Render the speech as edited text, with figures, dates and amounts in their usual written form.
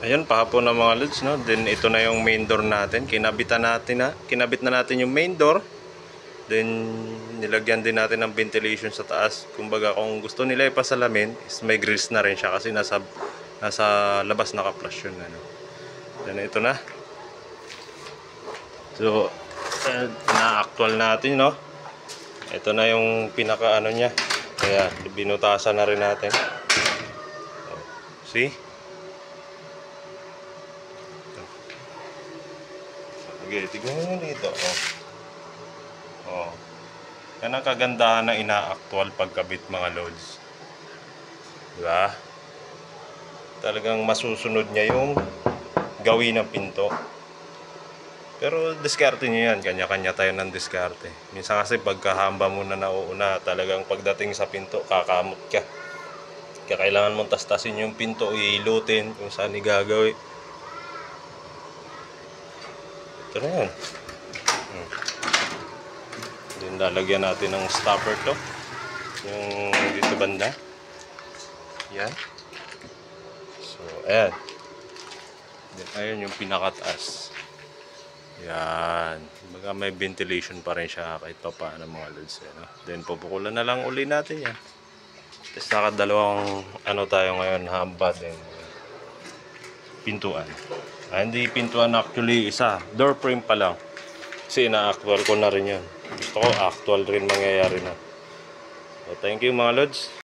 Ayun, pahapon na mga lods, no? Then ito na yung main door natin. Kinabit na natin yung main door. Then nilagyan din natin ng ventilation sa taas. Kumbaga kung gusto nila ipasalamin, is may grills na rin siya kasi nasa labas naka-flush yun, ano. Then ito na. So na-actual natin, no? Ito na yung pinaka ano niya. Kaya binutasan na rin natin. See? Okay, tignan mo dito. Oh. Yan ang kagandahan ng ina-actual pagkabit, mga lods. Diba? Talagang masusunod niya yung gawin ng pinto. Pero diskarte nyo yan. Kanya-kanya tayo ng diskarte. Minsan kasi pagkahamba mo na nauuna, talagang pagdating sa pinto, kakamot ka. Kaya kailangan mong tastasin yung pinto, iilutin kung saan igagawin. Ito na yan. Then lalagyan natin ng stopper to. Yung dito banda. Yan. So, ayan. Then ayun yung pinakataas. Yan. Baga may ventilation pa rin siya kahit pa paano, mga lods. No? Then pupukulan na lang uli natin yan. Tapos nakadalawang ano tayo ngayon, hamba din. Pintuan. Hindi pintuan actually, isa. Door frame pa lang. Kasi ina-actual ko na rin yan. Gusto ko actual rin mangyayari na. So thank you, mga lods.